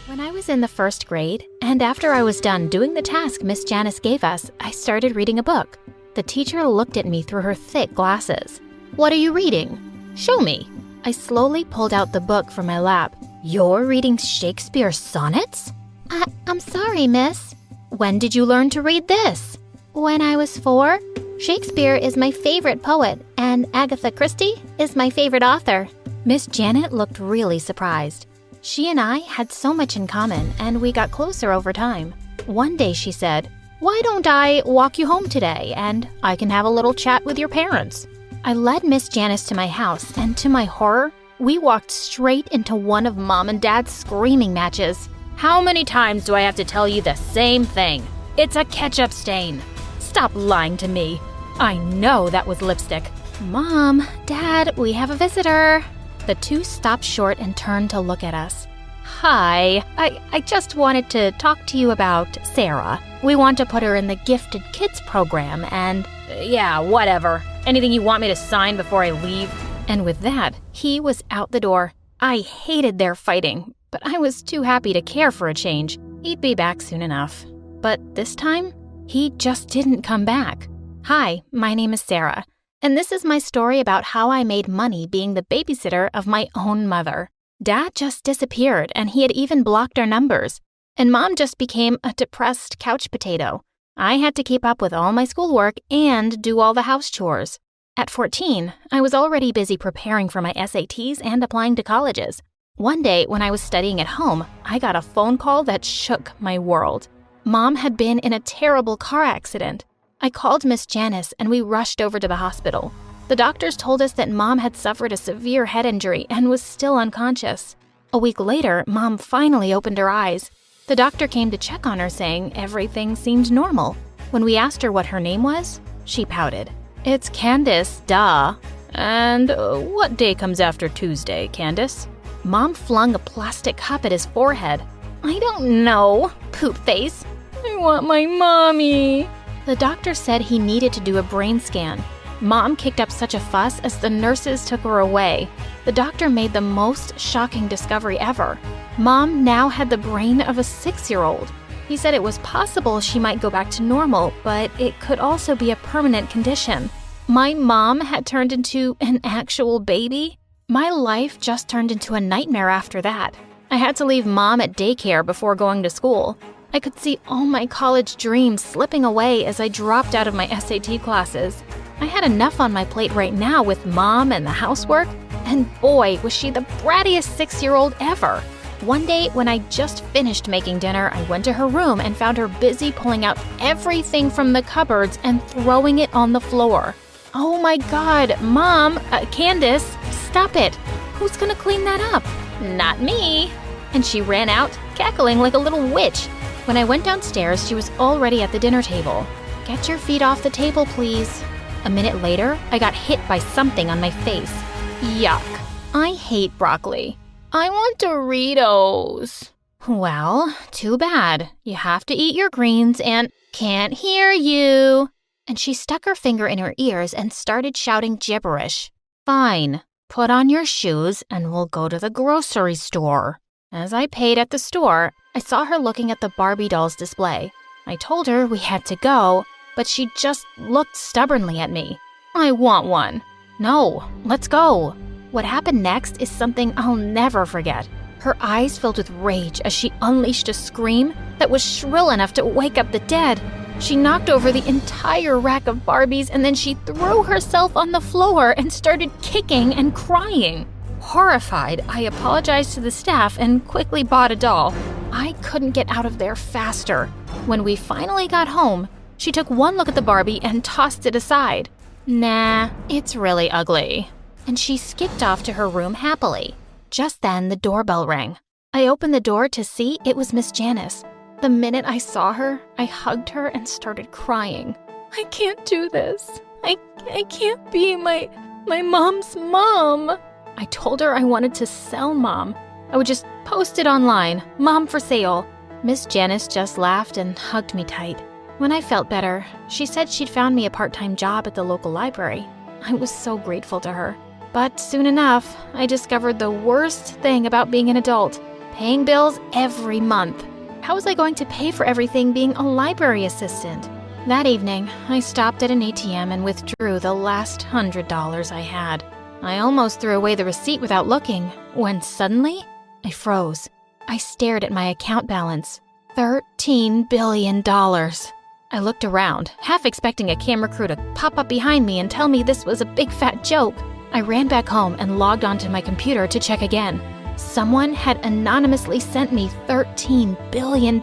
When I was in the first grade, and after I was done doing the task Miss Janice gave us, I started reading a book. The teacher looked at me through her thick glasses. "What are you reading? Show me." I slowly pulled out the book from my lap. "You're reading Shakespeare's sonnets?" I'm sorry, miss." "When did you learn to read this?" "When I was 4. Shakespeare is my favorite poet, and Agatha Christie is my favorite author." Miss Janet looked really surprised. She and I had so much in common, and we got closer over time. One day she said, "Why don't I walk you home today, and I can have a little chat with your parents?" I led Miss Janice to my house, and to my horror, we walked straight into one of Mom and Dad's screaming matches. "How many times do I have to tell you the same thing? It's a ketchup stain. Stop lying to me. I know that was lipstick." "Mom, Dad, we have a visitor." The two stopped short and turned to look at us. "Hi, I just wanted to talk to you about Sarah. We want to put her in the Gifted Kids program and..." "Yeah, whatever. Anything you want me to sign before I leave?" And with that, he was out the door. I hated their fighting, but I was too happy to care for a change. He'd be back soon enough. But this time, he just didn't come back. Hi, my name is Sarah, and this is my story about how I made money being the babysitter of my own mother. Dad just disappeared, and he had even blocked our numbers. And Mom just became a depressed couch potato. I had to keep up with all my schoolwork and do all the house chores. At 14, I was already busy preparing for my SATs and applying to colleges. One day, when I was studying at home, I got a phone call that shook my world. Mom had been in a terrible car accident. I called Miss Janice, and we rushed over to the hospital. The doctors told us that Mom had suffered a severe head injury and was still unconscious. A week later, Mom finally opened her eyes. The doctor came to check on her, saying everything seemed normal. When we asked her what her name was, she pouted. "It's Candace, duh." "And what day comes after Tuesday, Candace?" Mom flung a plastic cup at his forehead. "I don't know, poop face. I want my mommy." The doctor said he needed to do a brain scan. Mom kicked up such a fuss as the nurses took her away. The doctor made the most shocking discovery ever. Mom now had the brain of a 6-year-old. He said it was possible she might go back to normal, but it could also be a permanent condition. My mom had turned into an actual baby? My life just turned into a nightmare after that. I had to leave Mom at daycare before going to school. I could see all my college dreams slipping away as I dropped out of my SAT classes. I had enough on my plate right now with Mom and the housework, and boy, was she the brattiest 6-year-old ever. One day, when I just finished making dinner, I went to her room and found her busy pulling out everything from the cupboards and throwing it on the floor. "Oh my God, Mom, Candace, stop it. Who's gonna clean that up?" "Not me." And she ran out, cackling like a little witch. When I went downstairs, she was already at the dinner table. "Get your feet off the table, please." A minute later, I got hit by something on my face. Yuck. I hate broccoli. "I want Doritos." "Well, too bad. You have to eat your greens and..." "Can't hear you." And she stuck her finger in her ears and started shouting gibberish. "Fine. Put on your shoes and we'll go to the grocery store." As I paid at the store, I saw her looking at the Barbie dolls display. I told her we had to go, but she just looked stubbornly at me. "I want one." "No, let's go." What happened next is something I'll never forget. Her eyes filled with rage as she unleashed a scream that was shrill enough to wake up the dead. She knocked over the entire rack of Barbies, and then she threw herself on the floor and started kicking and crying. Horrified, I apologized to the staff and quickly bought a doll. I couldn't get out of there faster. When we finally got home, she took one look at the Barbie and tossed it aside. "Nah, it's really ugly." And she skipped off to her room happily. Just then, the doorbell rang. I opened the door to see it was Miss Janice. The minute I saw her, I hugged her and started crying. "I can't do this. I can't be my mom's mom." I told her I wanted to sell Mom. I would just post it online, "Mom for sale." Miss Janice just laughed and hugged me tight. When I felt better, she said she'd found me a part-time job at the local library. I was so grateful to her. But soon enough, I discovered the worst thing about being an adult. paying bills every month. How was I going to pay for everything being a library assistant? That evening, I stopped at an ATM and withdrew the last $100 I had. I almost threw away the receipt without looking, when suddenly, I froze. I stared at my account balance. $13 billion. I looked around, half expecting a camera crew to pop up behind me and tell me this was a big fat joke. I ran back home and logged onto my computer to check again. Someone had anonymously sent me $13 billion.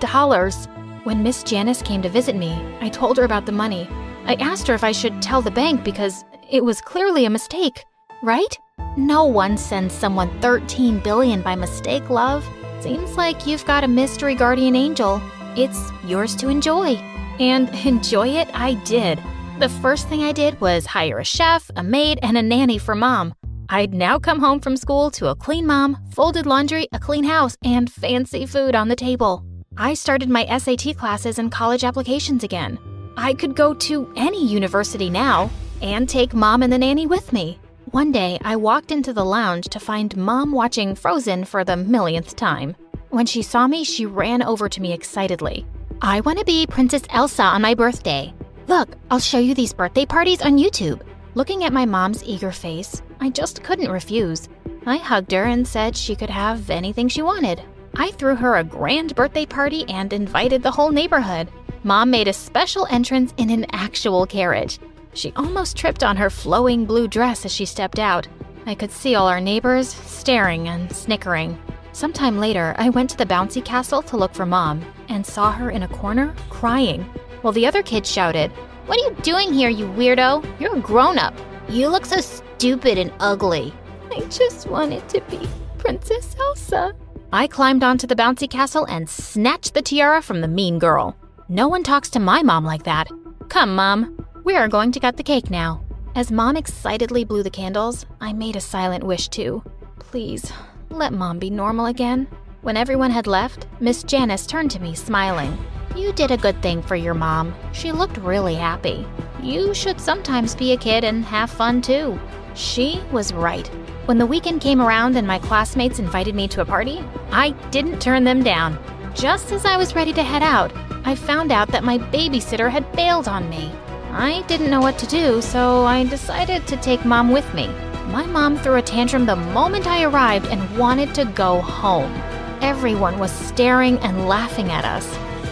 When Miss Janice came to visit me, I told her about the money. I asked her if I should tell the bank because it was clearly a mistake, right? No one sends someone $13 billion by mistake, love. Seems like you've got a mystery guardian angel. It's yours to enjoy. And enjoy it I did. The first thing I did was hire a chef, a maid, and a nanny for Mom. I'd now come home from school to a clean mom, folded laundry, a clean house, and fancy food on the table. I started my SAT classes and college applications again. I could go to any university now and take Mom and the nanny with me. One day, I walked into the lounge to find Mom watching Frozen for the millionth time. When she saw me, she ran over to me excitedly. I want to be Princess Elsa on my birthday. Look, I'll show you these birthday parties on YouTube. Looking at my mom's eager face, I just couldn't refuse. I hugged her and said she could have anything she wanted. I threw her a grand birthday party and invited the whole neighborhood. Mom made a special entrance in an actual carriage. She almost tripped on her flowing blue dress as she stepped out. I could see all our neighbors staring and snickering. Sometime later, I went to the bouncy castle to look for Mom and saw her in a corner crying, while the other kids shouted, "What are you doing here, you weirdo? You're a grown-up. You look so stupid and ugly." I just wanted to be Princess Elsa. I climbed onto the bouncy castle and snatched the tiara from the mean girl. No one talks to my mom like that. Come, Mom. We are going to cut the cake now. As Mom excitedly blew the candles, I made a silent wish too. Please, let Mom be normal again. When everyone had left, Miss Janice turned to me, smiling. You did a good thing for your mom. She looked really happy. You should sometimes be a kid and have fun too. She was right. When the weekend came around and my classmates invited me to a party, I didn't turn them down. Just as I was ready to head out, I found out that my babysitter had bailed on me. I didn't know what to do, so I decided to take Mom with me. My mom threw a tantrum the moment I arrived and wanted to go home. Everyone was staring and laughing at us.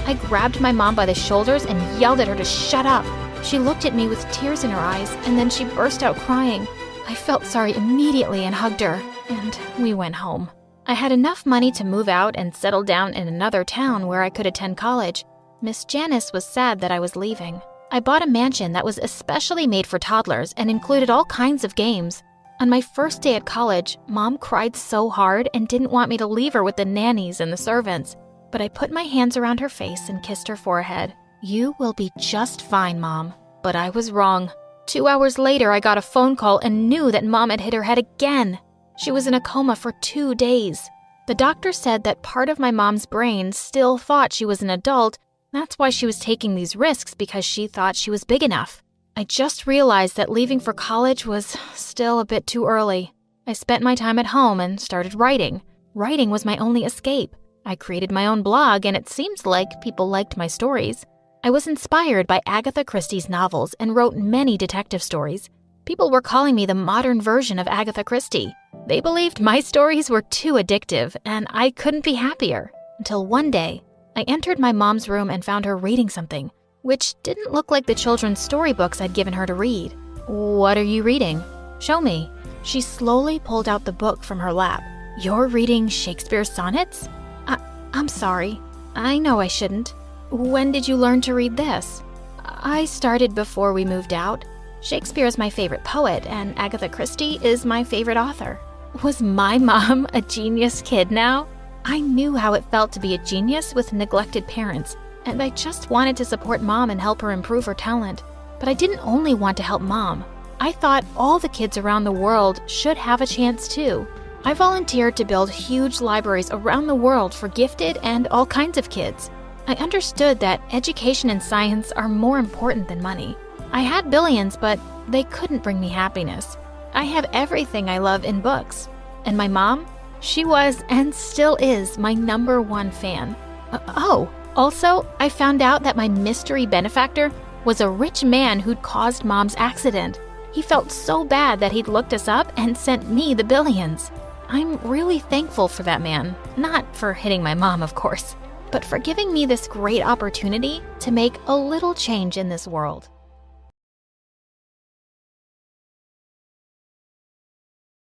I grabbed my mom by the shoulders and yelled at her to shut up. She looked at me with tears in her eyes, and then she burst out crying. I felt sorry immediately and hugged her, and we went home. I had enough money to move out and settle down in another town where I could attend college. Miss Janice was sad that I was leaving. I bought a mansion that was especially made for toddlers and included all kinds of games. On my first day at college, Mom cried so hard and didn't want me to leave her with the nannies and the servants. But I put my hands around her face and kissed her forehead. You will be just fine, Mom. But I was wrong. 2 hours later, I got a phone call and knew that Mom had hit her head again. She was in a coma for 2 days. The doctor said that part of my mom's brain still thought she was an adult. That's why she was taking these risks, because she thought she was big enough. I just realized that leaving for college was still a bit too early. I spent my time at home and started writing. Writing was my only escape. I created my own blog, and it seems like people liked my stories. I was inspired by Agatha Christie's novels and wrote many detective stories. People were calling me the modern version of Agatha Christie. They believed my stories were too addictive, and I couldn't be happier. Until one day, I entered my mom's room and found her reading something, which didn't look like the children's storybooks I'd given her to read. What are you reading? Show me. She slowly pulled out the book from her lap. You're reading Shakespeare's sonnets? I'm sorry. I know I shouldn't. When did you learn to read this? I started before we moved out. Shakespeare is my favorite poet, and Agatha Christie is my favorite author. Was my mom a genius kid now? I knew how it felt to be a genius with neglected parents, and I just wanted to support Mom and help her improve her talent. But I didn't only want to help Mom. I thought all the kids around the world should have a chance too. I volunteered to build huge libraries around the world for gifted and all kinds of kids. I understood that education and science are more important than money. I had billions, but they couldn't bring me happiness. I have everything I love in books. And my mom? She was and still is my #1 fan. Also, I found out that my mystery benefactor was a rich man who'd caused Mom's accident. He felt so bad that he'd looked us up and sent me the billions. I'm really thankful for that man. Not for hitting my mom, of course, but for giving me this great opportunity to make a little change in this world.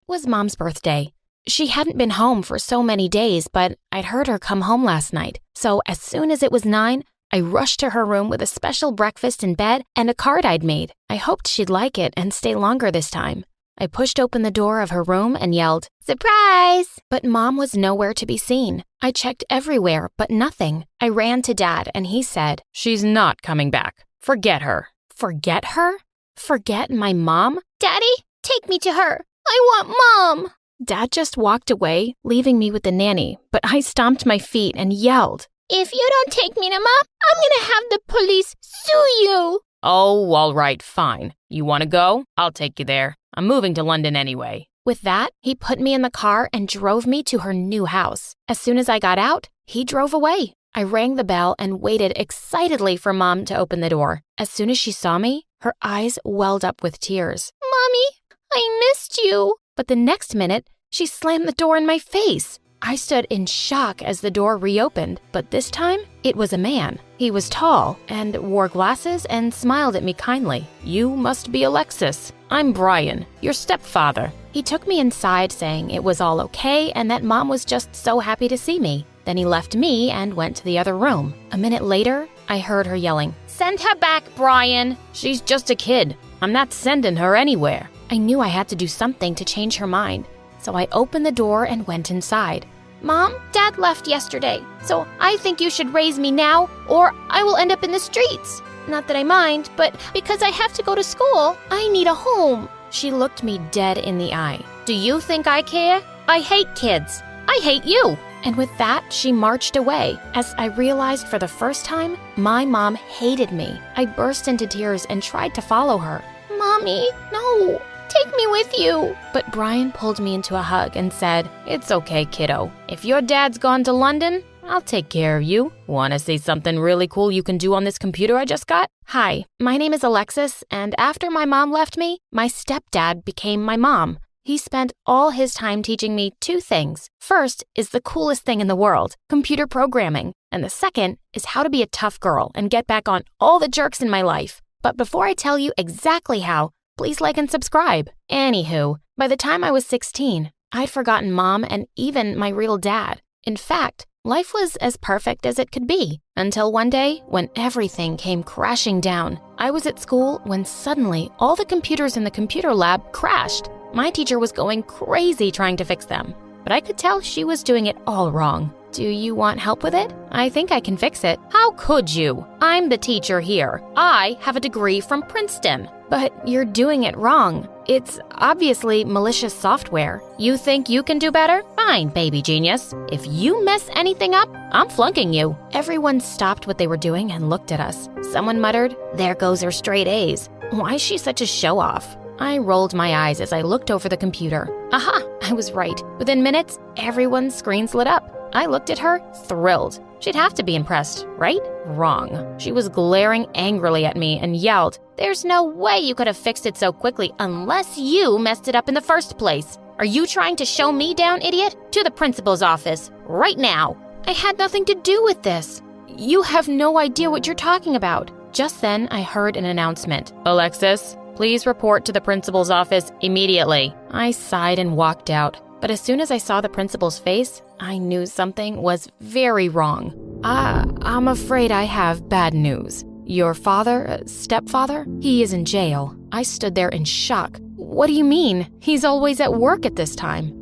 It was Mom's birthday. She hadn't been home for so many days, but I'd heard her come home last night. So as soon as it was 9, I rushed to her room with a special breakfast in bed and a card I'd made. I hoped she'd like it and stay longer this time. I pushed open the door of her room and yelled, "Surprise!" But Mom was nowhere to be seen. I checked everywhere, but nothing. I ran to Dad and he said, "She's not coming back. Forget her." Forget her? Forget my mom? Daddy, take me to her. I want Mom. Dad just walked away, leaving me with the nanny, but I stomped my feet and yelled, "If you don't take me to Mom, I'm gonna have the police sue you." Oh, all right, fine. You want to go? I'll take you there. I'm moving to London anyway. With that, he put me in the car and drove me to her new house. As soon as I got out, he drove away. I rang the bell and waited excitedly for Mom to open the door. As soon as she saw me, her eyes welled up with tears. "Mommy, I missed you." But the next minute, she slammed the door in my face. I stood in shock as the door reopened, but this time, it was a man. He was tall and wore glasses and smiled at me kindly. "You must be Alexis. I'm Brian, your stepfather." He took me inside saying it was all okay and that Mom was just so happy to see me. Then he left me and went to the other room. A minute later, I heard her yelling, "Send her back, Brian." "She's just a kid. I'm not sending her anywhere." I knew I had to do something to change her mind, so I opened the door and went inside. "Mom, Dad left yesterday, so I think you should raise me now, or I will end up in the streets. Not that I mind, but because I have to go to school, I need a home." She looked me dead in the eye. "Do you think I care? I hate kids. I hate you." And with that, she marched away. As I realized for the first time, my mom hated me. I burst into tears and tried to follow her. "Mommy, no. Take me with you." But Brian pulled me into a hug and said, "It's okay, kiddo. If your dad's gone to London, I'll take care of you. Want to see something really cool you can do on this computer I just got?" "Hi, my name is Alexis, and after my mom left me, my stepdad became my mom. He spent all his time teaching me 2 things. First is the coolest thing in the world, computer programming. And the second is how to be a tough girl and get back on all the jerks in my life. But before I tell you exactly how, please like and subscribe." Anywho, by the time I was 16, I'd forgotten Mom and even my real dad. In fact, life was as perfect as it could be, until one day when everything came crashing down. I was at school when suddenly all the computers in the computer lab crashed. My teacher was going crazy trying to fix them, but I could tell she was doing it all wrong. Do you want help with it? I think I can fix it. "How could you? I'm the teacher here. I have a degree from Princeton." But you're doing it wrong. It's obviously malicious software. You think you can do better? Fine, baby genius. If you mess anything up, I'm flunking you. Everyone stopped what they were doing and looked at us. Someone muttered, "There goes her straight A's. Why is she such a show-off?" I rolled my eyes as I looked over the computer. Aha! I was right. Within minutes, everyone's screens lit up. I looked at her, thrilled. She'd have to be impressed, right? Wrong. She was glaring angrily at me and yelled, "There's no way you could have fixed it so quickly unless you messed it up in the first place. Are you trying to show me down, idiot? To the principal's office, right now." I had nothing to do with this. You have no idea what you're talking about. Just then, I heard an announcement. "Alexis, please report to the principal's office immediately." I sighed and walked out. But as soon as I saw the principal's face, I knew something was very wrong. I'm afraid I have bad news. Your father, stepfather, he is in jail. I stood there in shock. What do you mean? He's always at work at this time.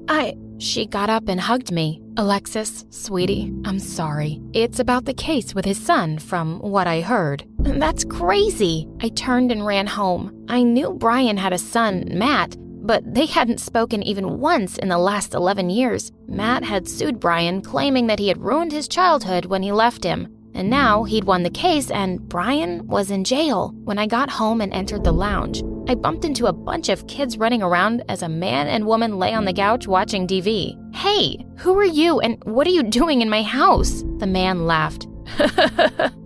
She got up and hugged me. "Alexis, sweetie, I'm sorry. It's about the case with his son, from what I heard." "That's crazy." I turned and ran home. I knew Brian had a son, Matt, but they hadn't spoken even once in the last 11 years. Matt had sued Brian, claiming that he had ruined his childhood when he left him. And now he'd won the case and Brian was in jail. When I got home and entered the lounge, I bumped into a bunch of kids running around as a man and woman lay on the couch watching TV. "Hey, who are you and what are you doing in my house?" The man laughed.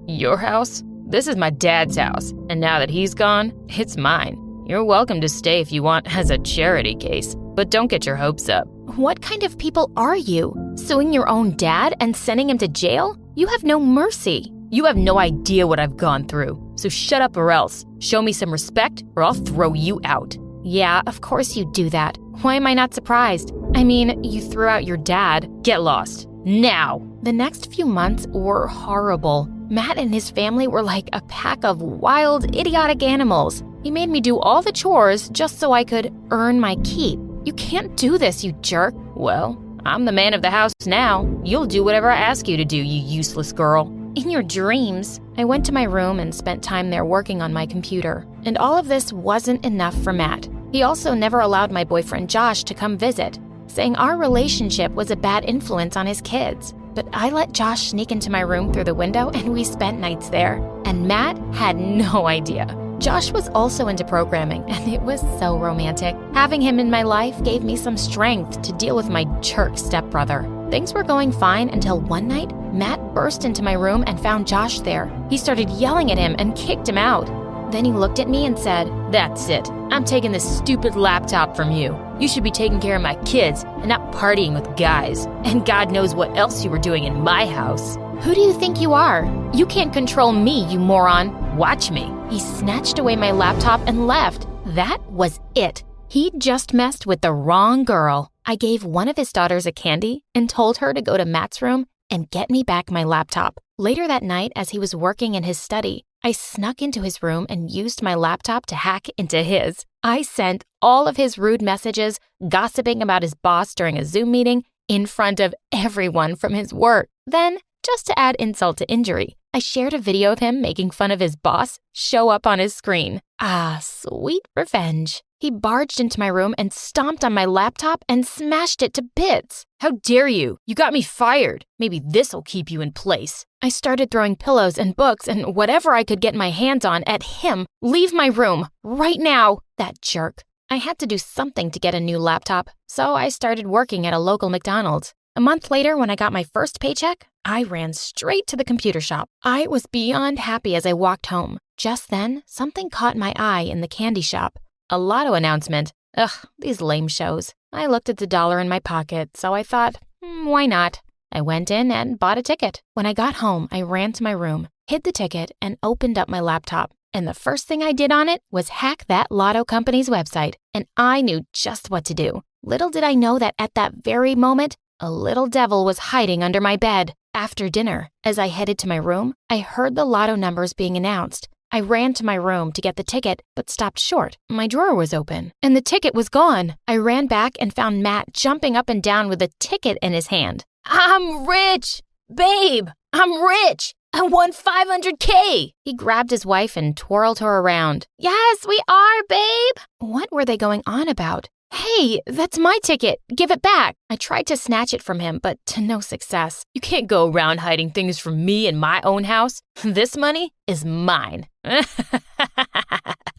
"Your house? This is my dad's house, and now that he's gone, it's mine. You're welcome to stay if you want as a charity case, but don't get your hopes up." What kind of people are you? Suing your own dad and sending him to jail? You have no mercy. You have no idea what I've gone through, so shut up or else. Show me some respect or I'll throw you out. Yeah, of course you'd do that. Why am I not surprised? I mean, you threw out your dad. Get lost. Now. The next few months were horrible. Matt and his family were like a pack of wild, idiotic animals. He made me do all the chores just so I could earn my keep. You can't do this, you jerk. Well, I'm the man of the house now. You'll do whatever I ask you to do, you useless girl. In your dreams. I went to my room and spent time there working on my computer. And all of this wasn't enough for Matt. He also never allowed my boyfriend Josh to come visit, saying our relationship was a bad influence on his kids. But I let Josh sneak into my room through the window and we spent nights there. And Matt had no idea. Josh was also into programming, and it was so romantic. Having him in my life gave me some strength to deal with my jerk stepbrother. Things were going fine until one night, Matt burst into my room and found Josh there. He started yelling at him and kicked him out. Then he looked at me and said, "That's it. I'm taking this stupid laptop from you. You should be taking care of my kids and not partying with guys. And God knows what else you were doing in my house." "Who do you think you are? You can't control me, you moron." "Watch me." He snatched away my laptop and left. That was it. He'd just messed with the wrong girl. I gave one of his daughters a candy and told her to go to Matt's room and get me back my laptop. Later that night, as he was working in his study, I snuck into his room and used my laptop to hack into his. I sent all of his rude messages, gossiping about his boss during a Zoom meeting in front of everyone from his work. Then, just to add insult to injury, I shared a video of him making fun of his boss show up on his screen. Ah, sweet revenge. He barged into my room and stomped on my laptop and smashed it to bits. "How dare you? You got me fired. Maybe this'll keep you in place." I started throwing pillows and books and whatever I could get my hands on at him. "Leave my room, right now." That jerk. I had to do something to get a new laptop, so I started working at a local McDonald's. A month later, when I got my first paycheck, I ran straight to the computer shop. I was beyond happy as I walked home. Just then, something caught my eye in the candy shop. A lotto announcement. Ugh, these lame shows. I looked at the dollar in my pocket, so I thought, why not? I went in and bought a ticket. When I got home, I ran to my room, hid the ticket, and opened up my laptop. And the first thing I did on it was hack that lotto company's website. And I knew just what to do. Little did I know that at that very moment, a little devil was hiding under my bed. After dinner, as I headed to my room, I heard the lotto numbers being announced. I ran to my room to get the ticket, but stopped short. My drawer was open, and the ticket was gone. I ran back and found Matt jumping up and down with a ticket in his hand. "I'm rich! Babe, I'm rich! I won $500K! He grabbed his wife and twirled her around. "Yes, we are, babe!" What were they going on about? "Hey, that's my ticket. Give it back." I tried to snatch it from him, but to no success. "You can't go around hiding things from me in my own house. This money is mine."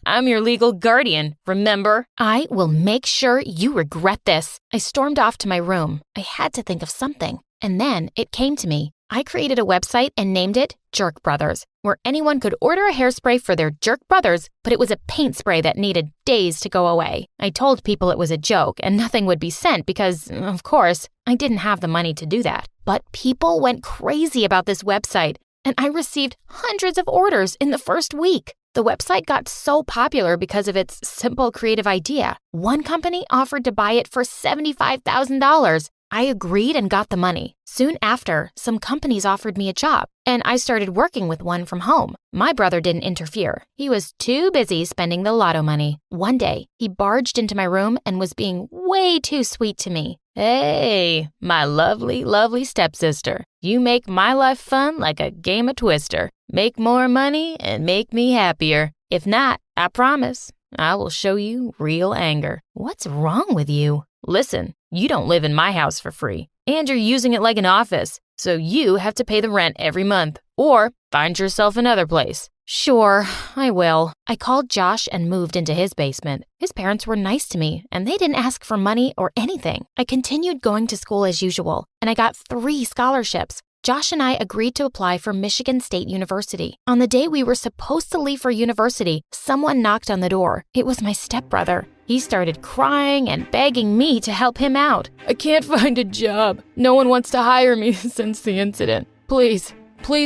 "I'm your legal guardian, remember?" "I will make sure you regret this." I stormed off to my room. I had to think of something. And then it came to me. I created a website and named it Jerk Brothers, where anyone could order a hairspray for their jerk brothers, but it was a paint spray that needed days to go away. I told people it was a joke and nothing would be sent because, of course, I didn't have the money to do that. But people went crazy about this website, and I received hundreds of orders in the first week. The website got so popular because of its simple creative idea. One company offered to buy it for $75,000. I agreed and got the money. Soon after, some companies offered me a job, and I started working with one from home. My brother didn't interfere. He was too busy spending the lotto money. One day, he barged into my room and was being way too sweet to me. "Hey, my lovely, lovely stepsister. You make my life fun like a game of Twister. Make more money and make me happier. If not, I promise, I will show you real anger." What's wrong with you? "Listen, you don't live in my house for free, and you're using it like an office, so you have to pay the rent every month. or find yourself another place. Sure, I will. I called Josh and moved into his basement. His parents were nice to me, and they didn't ask for money or anything. I continued going to school as usual, and I got 3 scholarships. Josh and I agreed to apply for Michigan State University. On the day we were supposed to leave for university, someone knocked on the door. It was my stepbrother. He started crying and begging me to help him out. I can't find a job. No one wants to hire me since the incident. Please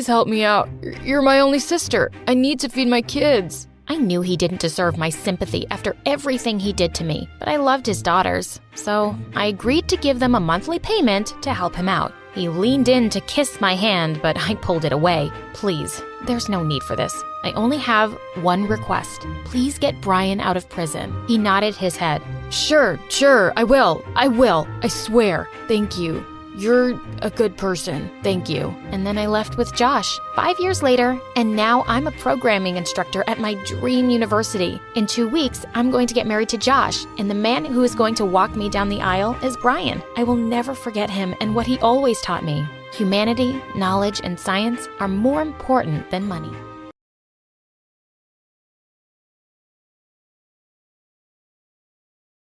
help me out. You're my only sister. I need to feed my kids. I knew he didn't deserve my sympathy after everything he did to me, but I loved his daughters. So I agreed to give them a monthly payment to help him out. He leaned in to kiss my hand, but I pulled it away. Please, there's no need for this. I only have one request. Please get Brian out of prison. He nodded his head. Sure, I will. I swear. Thank you. You're a good person. Thank you. And then I left with Josh 5 years later, and now I'm a programming instructor at my dream university. In 2 weeks, I'm going to get married to Josh, and the man who is going to walk me down the aisle is Brian. I will never forget him and what he always taught me. Humanity, knowledge, and science are more important than money.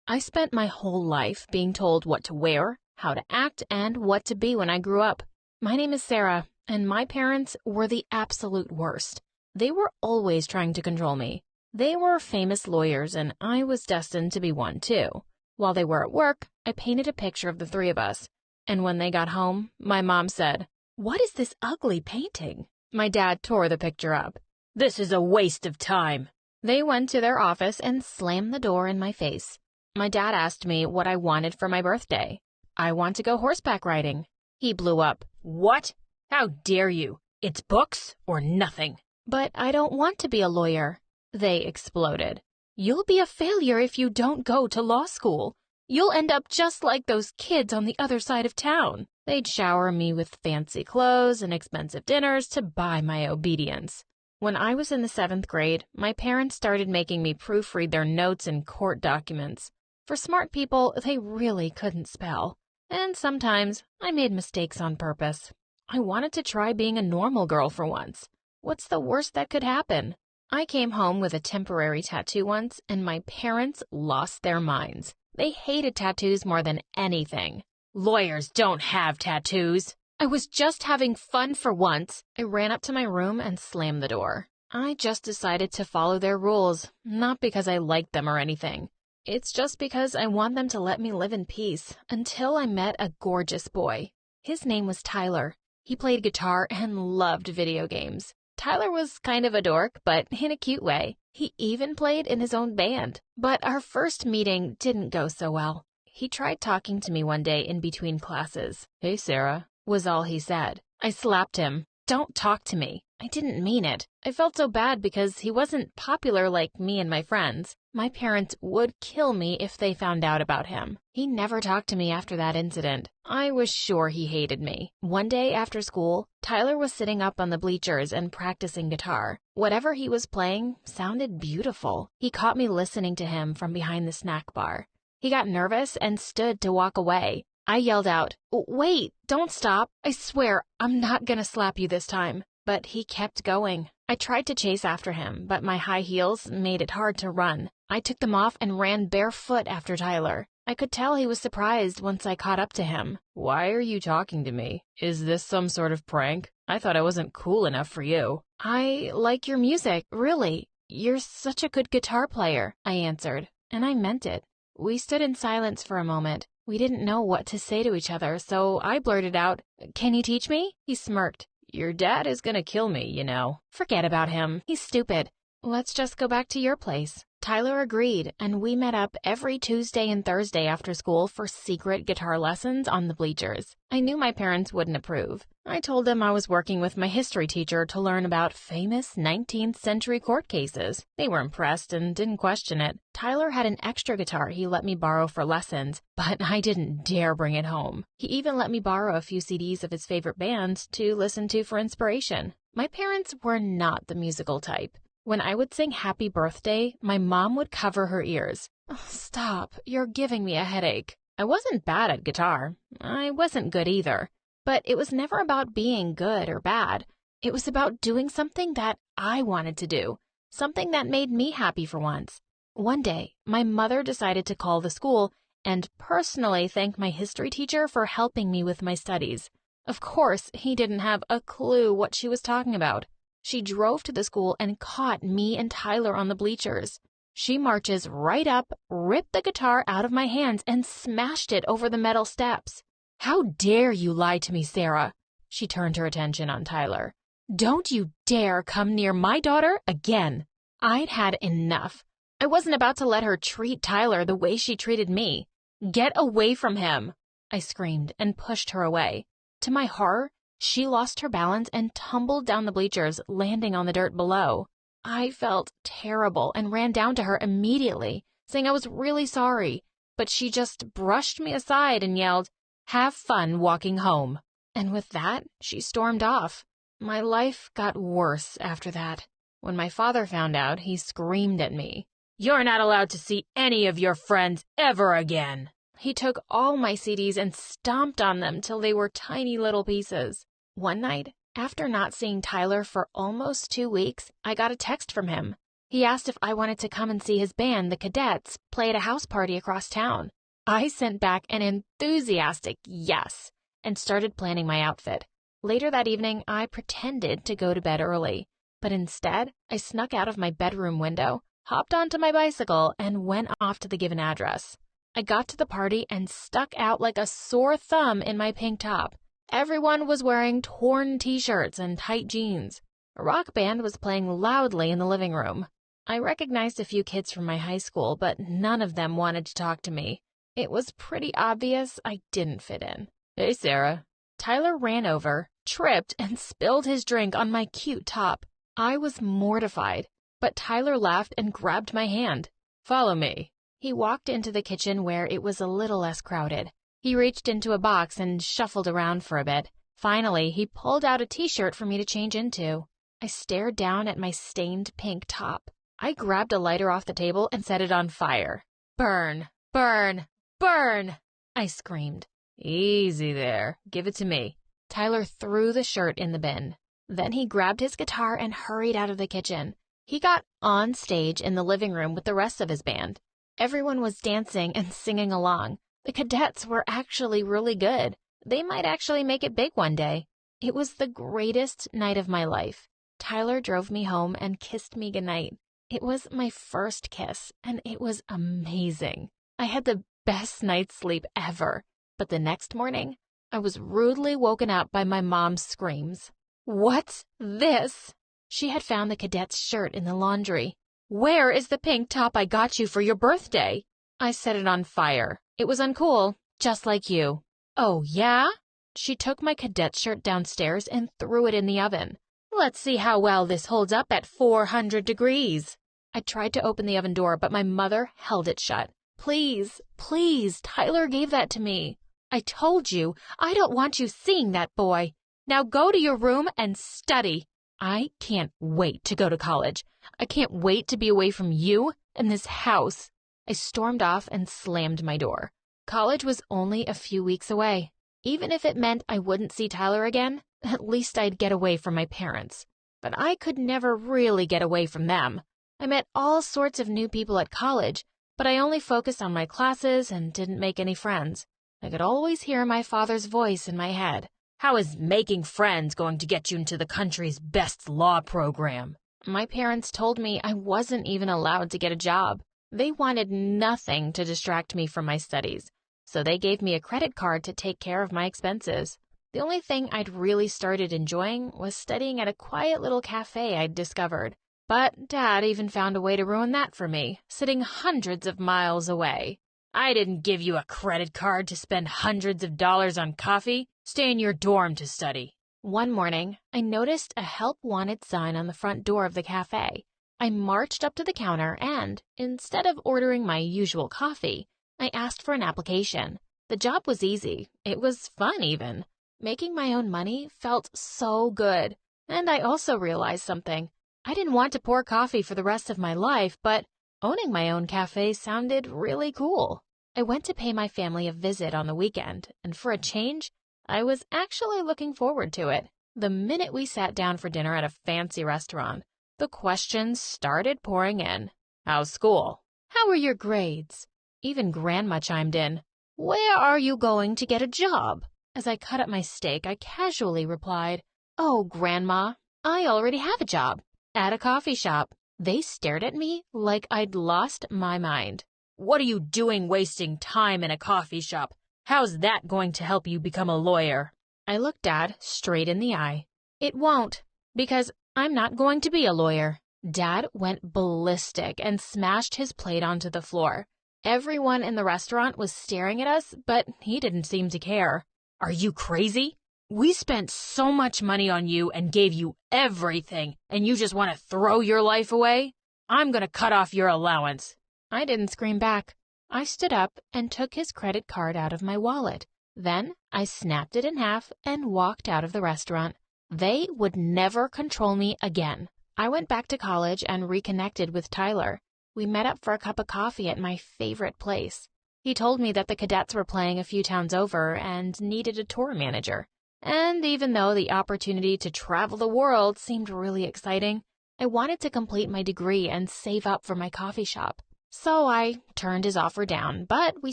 I spent my whole life being told what to wear, how to act, and what to be when I grew up. My name is Sarah, and my parents were the absolute worst. They were always trying to control me. They were famous lawyers, and I was destined to be one too. While they were at work, I painted a picture of the 3 of us. And when they got home, my mom said, "What is this ugly painting?" My dad tore the picture up. "This is a waste of time." They went to their office and slammed the door in my face. My dad asked me what I wanted for my birthday. "I want to go horseback riding." He blew up. "What? How dare you? It's books or nothing." "But I don't want to be a lawyer." They exploded. "You'll be a failure if you don't go to law school. You'll end up just like those kids on the other side of town." They'd shower me with fancy clothes and expensive dinners to buy my obedience. When I was in the 7th grade, my parents started making me proofread their notes and court documents. For smart people, they really couldn't spell. And sometimes I made mistakes on purpose. I wanted to try being a normal girl for once. What's the worst that could happen? I came home with a temporary tattoo once, and my parents lost their minds. They hated tattoos more than anything. "Lawyers don't have tattoos." I was just having fun for once. I ran up to my room and slammed the door. I just decided to follow their rules, not because I liked them or anything. It's just because I want them to let me live in peace until I met a gorgeous boy. His name was Tyler. He played guitar and loved video games. Tyler was kind of a dork, but in a cute way. He even played in his own band. But our first meeting didn't go so well. He tried talking to me one day in between classes. "Hey, Sarah," was all he said. I slapped him. "Don't talk to me." I didn't mean it. I felt so bad because he wasn't popular like me and my friends. My parents would kill me if they found out about him. He never talked to me after that incident. I was sure he hated me. One day after school, Tyler was sitting up on the bleachers and practicing guitar. Whatever he was playing sounded beautiful. He caught me listening to him from behind the snack bar. He got nervous and stood to walk away. I yelled out, "Wait, don't stop. I swear I'm not gonna slap you this time." But he kept going. I tried to chase after him, but my high heels made it hard to run. I took them off and ran barefoot after Tyler. I could tell he was surprised once I caught up to him. "Why are you talking to me? Is this some sort of prank? I thought I wasn't cool enough for you." "I like your music, really. You're such a good guitar player," I answered, and I meant it. We stood in silence for a moment. We didn't know what to say to each other, so I blurted out, "Can you teach me?" He smirked. "Your dad is gonna kill me, you know." "Forget about him. He's stupid. Let's just go back to your place." Tyler agreed, and we met up every Tuesday and Thursday after school for secret guitar lessons on the bleachers. I knew my parents wouldn't approve. I told them I was working with my history teacher to learn about famous 19th century court cases. They were impressed and didn't question it. Tyler had an extra guitar he let me borrow for lessons, but I didn't dare bring it home. He even let me borrow a few CDs of his favorite bands to listen to for inspiration. My parents were not the musical type. When I would sing Happy Birthday, my mom would cover her ears. "Oh, stop, you're giving me a headache." I wasn't bad at guitar. I wasn't good either. But it was never about being good or bad. It was about doing something that I wanted to do, something that made me happy for once. One day, my mother decided to call the school and personally thank my history teacher for helping me with my studies. Of course, he didn't have a clue what she was talking about. She drove to the school and caught me and Tyler on the bleachers. She marches right up, ripped the guitar out of my hands, and smashed it over the metal steps. "How dare you lie to me, Sarah?" She turned her attention on Tyler. "Don't you dare come near my daughter again." I'd had enough. I wasn't about to let her treat Tyler the way she treated me. "Get away from him," I screamed and pushed her away. To my horror, she lost her balance and tumbled down the bleachers, landing on the dirt below. I felt terrible and ran down to her immediately, saying I was really sorry, but she just brushed me aside and yelled, "Have fun walking home." And with that, she stormed off. My life got worse after that. When my father found out, he screamed at me, "You're not allowed to see any of your friends ever again." He took all my CDs and stomped on them till they were tiny little pieces. One night, after not seeing Tyler for almost 2 weeks, I got a text from him. He asked if I wanted to come and see his band, the Cadets, play at a house party across town. I sent back an enthusiastic yes and started planning my outfit. Later that evening, I pretended to go to bed early, but instead, I snuck out of my bedroom window, hopped onto my bicycle, and went off to the given address. I got to the party and stuck out like a sore thumb in my pink top. Everyone was wearing torn t-shirts and tight jeans. A rock band was playing loudly in the living room. I recognized a few kids from my high school, but none of them wanted to talk to me. It was pretty obvious I didn't fit in. "Hey, Sarah." Tyler ran over, tripped, and spilled his drink on my cute top. I was mortified, but Tyler laughed and grabbed my hand. "Follow me." He walked into the kitchen where it was a little less crowded. He reached into a box and shuffled around for a bit. Finally, he pulled out a t-shirt for me to change into. I stared down at my stained pink top. I grabbed a lighter off the table and set it on fire. "Burn, burn, burn!" I screamed. "Easy there. Give it to me." Tyler threw the shirt in the bin. Then he grabbed his guitar and hurried out of the kitchen. He got on stage in the living room with the rest of his band. Everyone was dancing and singing along. The Cadets were actually really good. They might actually make it big one day. It was the greatest night of my life. Tyler drove me home and kissed me goodnight. It was my first kiss, and it was amazing. I had the best night's sleep ever. But the next morning, I was rudely woken up by my mom's screams. "What's this?" She had found the Cadet's shirt in the laundry. "Where is the pink top I got you for your birthday?" I set it on fire. It was uncool, just like you. "Oh, yeah?" She took my cadet shirt downstairs and threw it in the oven. "Let's see how well this holds up at 400 degrees. I tried to open the oven door, but my mother held it shut. "Please, please, Tyler gave that to me." "I told you, I don't want you seeing that boy. Now go to your room and study." I can't wait to go to college. I can't wait to be away from you and this house. I stormed off and slammed my door. College was only a few weeks away. Even if it meant I wouldn't see Tyler again, at least I'd get away from my parents. But I could never really get away from them. I met all sorts of new people at college, but I only focused on my classes and didn't make any friends. I could always hear my father's voice in my head. "How is making friends going to get you into the country's best law program?" My parents told me I wasn't even allowed to get a job. They wanted nothing to distract me from my studies, so they gave me a credit card to take care of my expenses. The only thing I'd really started enjoying was studying at a quiet little cafe I'd discovered. But Dad even found a way to ruin that for me, sitting hundreds of miles away. "I didn't give you a credit card to spend hundreds of dollars on coffee. Stay in your dorm to study." One morning, I noticed a help wanted sign on the front door of the cafe. I marched up to the counter and, instead of ordering my usual coffee, I asked for an application. The job was easy. It was fun even. Making my own money felt so good. And I also realized something. I didn't want to pour coffee for the rest of my life, but owning my own cafe sounded really cool. I went to pay my family a visit on the weekend, and for a change, I was actually looking forward to it. The minute we sat down for dinner at a fancy restaurant, the questions started pouring in. How's school? How are your grades? Even Grandma chimed in. Where are you going to get a job? As I cut up my steak, I casually replied, Oh, Grandma, I already have a job at a coffee shop. They stared at me like I'd lost my mind. What are you doing wasting time in a coffee shop? How's that going to help you become a lawyer? I looked Dad straight in the eye. It won't, because I'm not going to be a lawyer. Dad went ballistic and smashed his plate onto the floor. Everyone in the restaurant was staring at us, but he didn't seem to care. Are you crazy? We spent so much money on you and gave you everything, and you just want to throw your life away? I'm going to cut off your allowance. I didn't scream back. I stood up and took his credit card out of my wallet. Then I snapped it in half and walked out of the restaurant. They would never control me again. I went back to college and reconnected with Tyler. We met up for a cup of coffee at my favorite place. He told me that the cadets were playing a few towns over and needed a tour manager. And even though the opportunity to travel the world seemed really exciting, I wanted to complete my degree and save up for my coffee shop. So I turned his offer down, but we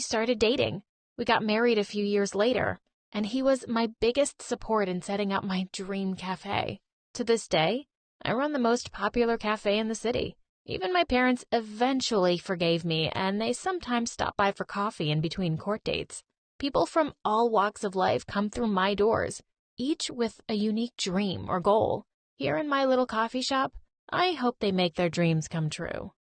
started dating. We got married a few years later, and he was my biggest support in setting up my dream cafe. To this day, I run the most popular cafe in the city. Even my parents eventually forgave me, and they sometimes stop by for coffee in between court dates. People from all walks of life come through my doors, each with a unique dream or goal. Here in my little coffee shop, I hope they make their dreams come true.